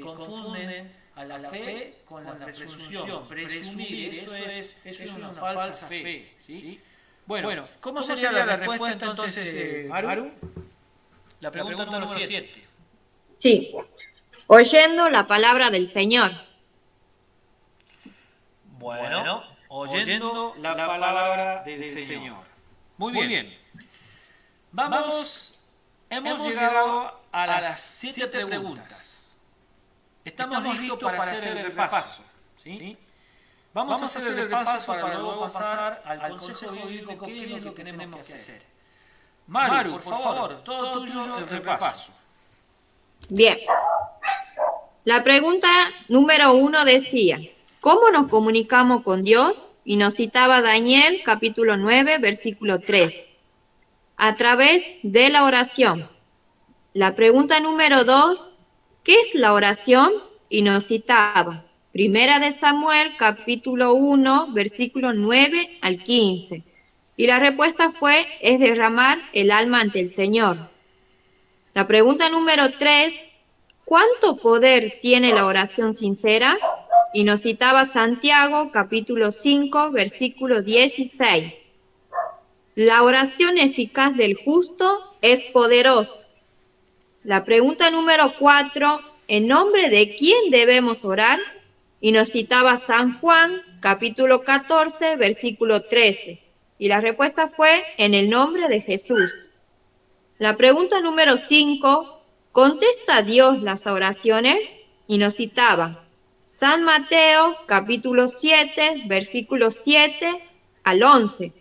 confunden a la fe con la presunción. Presumir, eso es una falsa fe, ¿sí? Bueno, ¿cómo sería la respuesta entonces, Maru? La pregunta número 7. Sí. Oyendo la palabra del Señor. Bueno, oyendo la palabra del Señor. Muy bien. Hemos llegado a las 7 preguntas. Estamos listos para hacer el repaso, ¿sí? Vamos a hacer el repaso para luego pasar al consejo bíblico, qué es lo que tenemos que hacer. Maru, por favor, todo tuyo el repaso. Bien. La pregunta número 1 decía, ¿cómo nos comunicamos con Dios? Y nos citaba Daniel, capítulo 9, versículo 3. A través de la oración. La pregunta número 2, ¿qué es la oración? Y nos citaba Primera de Samuel, capítulo 1, versículo 9 al 15. Y la respuesta fue, es derramar el alma ante el Señor. La pregunta número 3, ¿cuánto poder tiene la oración sincera? Y nos citaba Santiago, capítulo 5, versículo 16. La oración eficaz del justo es poderosa. La pregunta número 4, ¿en nombre de quién debemos orar? Y nos citaba San Juan, capítulo 14, versículo 13. Y la respuesta fue, en el nombre de Jesús. La pregunta número 5, ¿contesta Dios las oraciones? Y nos citaba San Mateo, capítulo 7, versículos 7 al 11.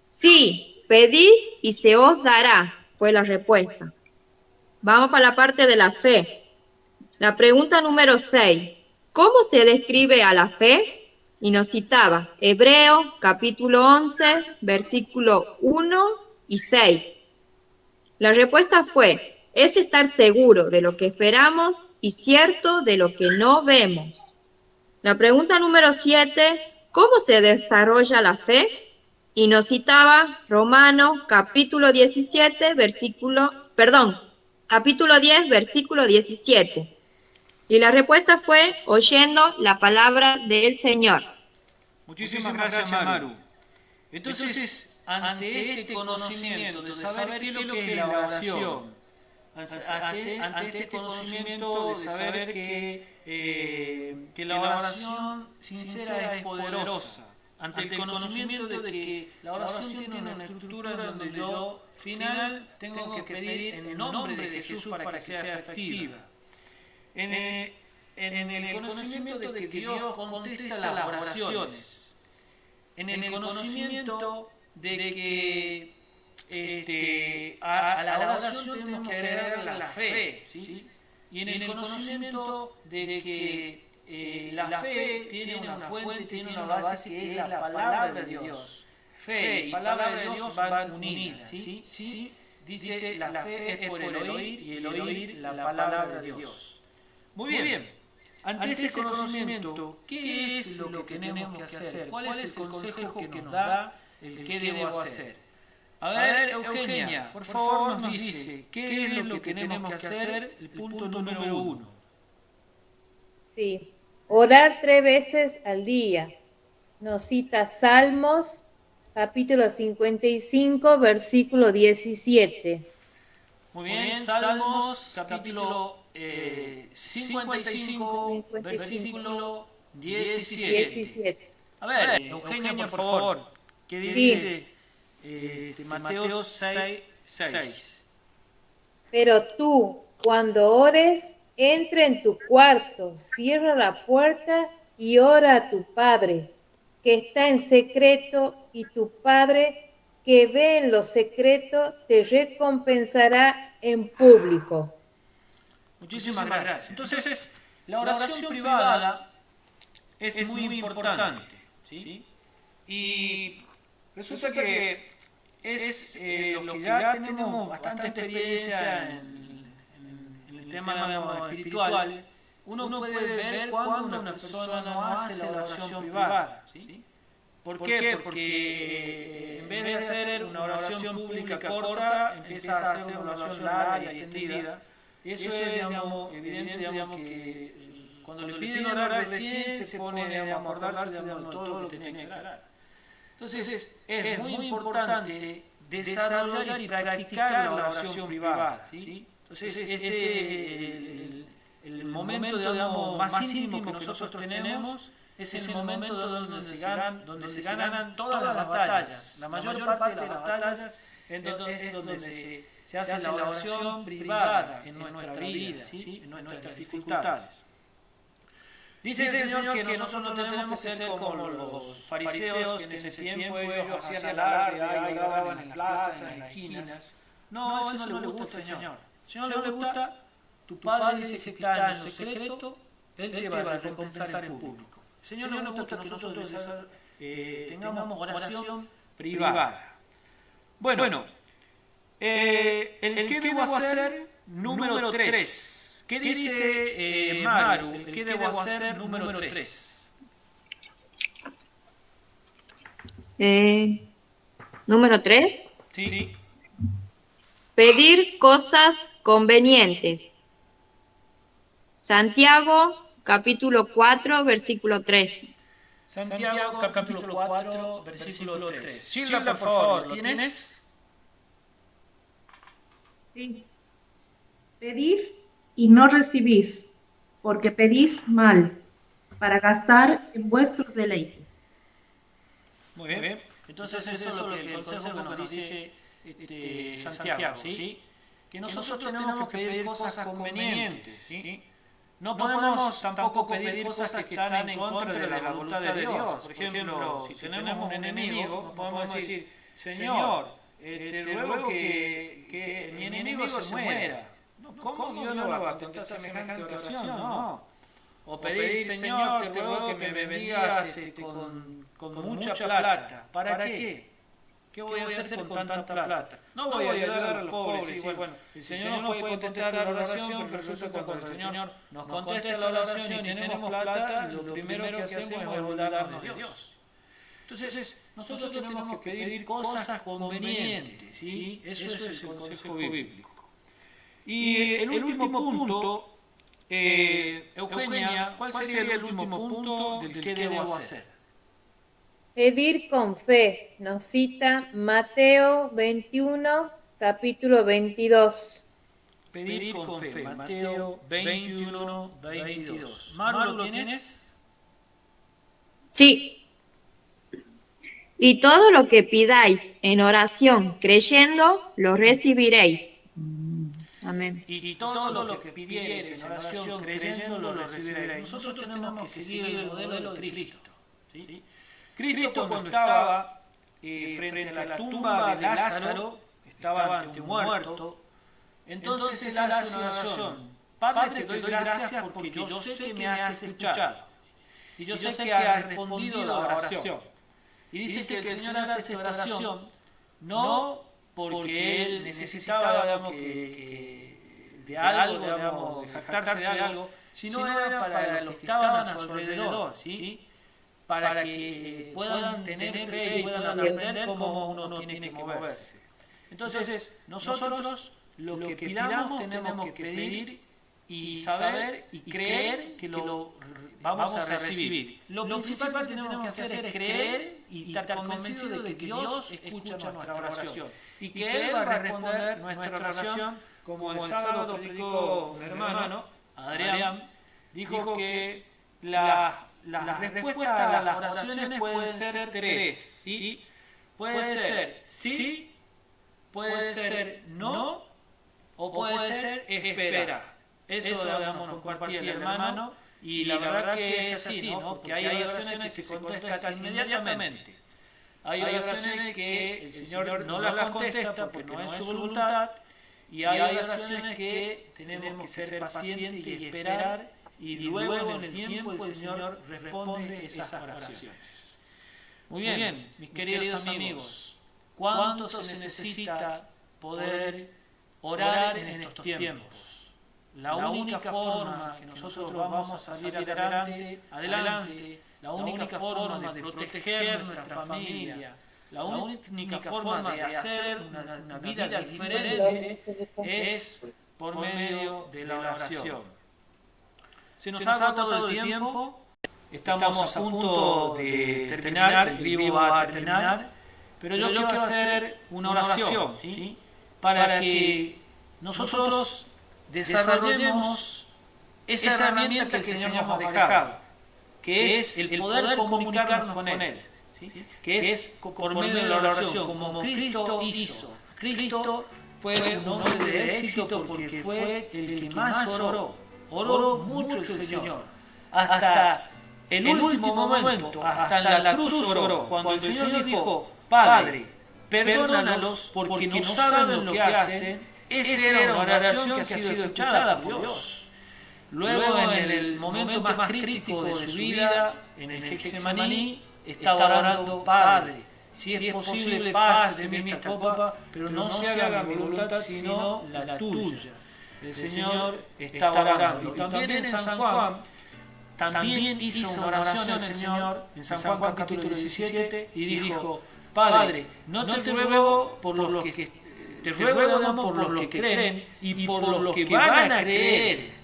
Sí, pedid y se os dará, fue la respuesta. Vamos para la parte de la fe. La pregunta número 6. ¿Cómo se describe a la fe? Y nos citaba Hebreo, capítulo 11, versículo 1 y 6. La respuesta fue, es estar seguro de lo que esperamos y cierto de lo que no vemos. La pregunta número 7, ¿cómo se desarrolla la fe? Y nos citaba Romanos, capítulo 17, capítulo 10, versículo 17. Y la respuesta fue oyendo la palabra del Señor. Muchísimas gracias, Maru. Entonces, ante este conocimiento de saber qué es lo que es la oración, ante este conocimiento de saber que la oración sincera es poderosa, ante el conocimiento de que la oración tiene una estructura donde yo, final, tengo que pedir en el nombre de Jesús para que sea efectiva. En el conocimiento de que Dios contesta las oraciones, en el conocimiento de que a la oración tenemos que agregar la fe, ¿sí? Y en el conocimiento de que la fe tiene una fuente, tiene una base que es la palabra de Dios. Fe y palabra de Dios van unidas, ¿sí? ¿Sí? Dice, la fe es por el oír y el oír la palabra de Dios. Muy bien. Ante ese conocimiento, ¿qué es lo que tenemos que hacer? ¿Cuál es el consejo que nos da el qué debo hacer? A ver, Eugenia, por favor nos dice, ¿qué es lo que tenemos que hacer? El punto número 1. Sí, orar 3 veces al día. Nos cita Salmos, capítulo 55, versículo 17. Muy bien, Salmos, capítulo 55, versículo 17. A ver, Eugenia, por favor, ¿qué dice Mateo 6? Pero tú, cuando ores, entra en tu cuarto, cierra la puerta y ora a tu Padre, que está en secreto, y tu Padre, que ve en lo secreto, te recompensará en público. Muchísimas gracias. Entonces, la oración privada es muy importante, ¿sí? Y resulta que es los que ya tenemos bastante experiencia en el tema, digamos, espiritual, uno puede ver cuando una persona no hace la oración privada, ¿sí? ¿Por qué? Porque en vez de hacer una oración pública corta, empieza a hacer una oración larga y extendida. Eso es, digamos, evidente, digamos, que cuando le piden orar recién se pone, digamos, a acordarse, digamos, de todo lo que tiene que orar. Entonces, es muy importante desarrollar y practicar la oración privada, ¿sí? Entonces, ese es el momento, digamos, más íntimo que nosotros tenemos, es el momento donde se ganan todas las batallas, la mayor parte de las batallas, entonces es donde se hace la oración privada en nuestra vida, ¿sí? En nuestras dificultades. Dice el Señor que nosotros no tenemos que ser como los fariseos, que en ese tiempo ellos hacían alarde, oraban en las plazas, en las esquinas. No, eso no le gusta al Señor. Al Señor le gusta, tu Padre dice que está en lo secreto, Él te va a recompensar en público. El Señor nos gusta que nosotros tengamos oración privada. Bueno, el qué debo hacer número 3. ¿Qué dice Maru? El qué debo hacer número 3. Número 3. Sí. Pedir cosas convenientes. Santiago, capítulo 4, versículo 3. Santiago, capítulo 4, versículo 3. Gilda, por favor, ¿lo tienes? Sí. Pedís y no recibís, porque pedís mal, para gastar en vuestros deleites. Muy bien. Entonces eso es lo que el consejo que nos dice Santiago, ¿sí? Que nosotros tenemos que pedir cosas convenientes, ¿sí? No podemos tampoco pedir cosas que están en contra de la voluntad de Dios. Por ejemplo, si tenemos un enemigo, no podemos decir, Señor, te ruego que mi enemigo se muera. ¿Cómo Dios no va a contestar semejante oración? No. O pedir, Señor, te ruego que me bendigas con mucha plata. ¿Para qué? ¿Qué voy a hacer con tanta plata? No voy a ayudar a los pobres. Y bueno, el Señor nos puede contestar la oración, pero resulta que cuando el Señor nos contesta la oración y tenemos plata, lo primero que hacemos es olvidarnos de Dios. Entonces, nosotros tenemos que pedir cosas convenientes, ¿sí? Eso es el consejo bíblico. Y el último punto, Eugenia, ¿cuál sería el último punto del que debo hacer? Pedir con fe, nos cita Mateo 21, capítulo 22. Pedir con fe, Mateo 21, 22. Maru, ¿lo tienes? Sí. Y todo lo que pidáis en oración, creyendo, lo recibiréis. Amén. Y todo lo que pidieres en oración, creyendo, lo recibiréis. Nosotros tenemos que seguir el modelo de Cristo. ¿Sí? Cristo, cuando estaba frente a la tumba de Lázaro, estaba ante un muerto, entonces él hace una oración. Padre, te doy gracias porque yo sé que me has escuchado. Y yo sé que has respondido a la oración. Y dice que el Señor hace esta oración no porque Él necesitaba de algo, de jactarse de algo, sino era para los que estaban a su alrededor, ¿sí? Para que puedan tener fe y puedan aprender cómo uno tiene que moverse. Entonces, nosotros lo que pidamos tenemos que pedir y saber y creer que lo vamos a recibir. Lo principal que tenemos que hacer es creer y estar convencidos de que Dios escucha nuestra oración y que Él va a responder nuestra oración, como el sábado predicó un hermano, Adrián, dijo que las respuestas a las oraciones pueden ser tres, ¿sí? Puede ser sí, puede ser no, o puede ser esperar. Eso, digamos, nos compartía el hermano, y la verdad que es así, ¿no? Porque hay oraciones que se contestan inmediatamente. Hay oraciones que el Señor no las contesta porque no es su voluntad, y hay oraciones que tenemos que ser pacientes y esperar, y luego en el tiempo el Señor responde esas oraciones. Muy bien, mis queridos amigos, ¿cuánto se necesita poder orar en estos tiempos? La única forma que nosotros vamos a salir adelante, la única forma de proteger nuestra familia, la única forma de hacer una vida diferente es por medio de la oración. Se nos ha agotado el tiempo, estamos a punto de terminar, el vivo va a terminar, pero yo quiero hacer una oración, ¿sí? Para que nosotros desarrollemos esa herramienta que el Señor nos ha dejado, que es el poder comunicarnos con Él, ¿sí? Que es por medio de la oración, como Cristo hizo. Cristo fue un hombre de éxito porque fue el que más oró mucho el Señor, hasta el último momento, hasta en la cruz oró, cuando el Señor dijo, Padre, perdónalos porque no saben lo que hacen. Esa era una oración que ha sido escuchada por Dios. Luego, en el momento más crítico de su vida, en el Getsemaní, estaba orando, Padre, si es posible, pase de mí esta copa, pero no se haga mi voluntad, sino la tuya. El Señor estaba orando. Y también en San Juan, también hizo una oración el Señor, en San Juan capítulo 17, y dijo, Padre, no te ruego por los que te ruego por los que creen y por los que van a creer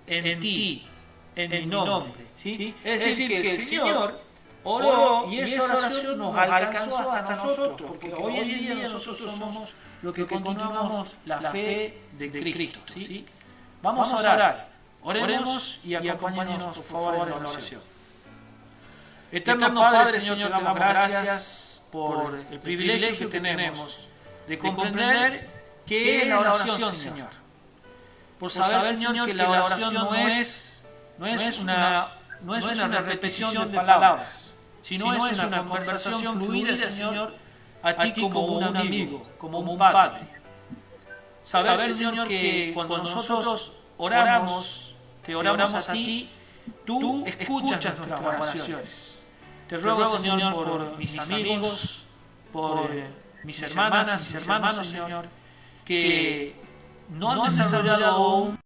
en ti, en mi nombre. ¿Sí? Es decir, que el Señor oró y esa oración nos alcanzó hasta nosotros, porque hoy en día nosotros somos los que continuamos la fe de Cristo. ¿Sí? Vamos a orar. Oremos y acompáñenos, por favor, en la oración. Eterno Padre, Señor, te damos gracias por el privilegio que tenemos de comprender qué es la oración, Señor. por saber, Señor, que la oración no es una repetición de palabras, sino es una conversación fluida, Señor, a ti como un amigo, como un padre. Saber, Señor, que cuando nosotros oramos, te oramos a ti, tú escuchas nuestras oraciones. Te ruego, Señor, por mis amigos, por mis hermanas, mis hermanos, Señor, que no han desarrollado aún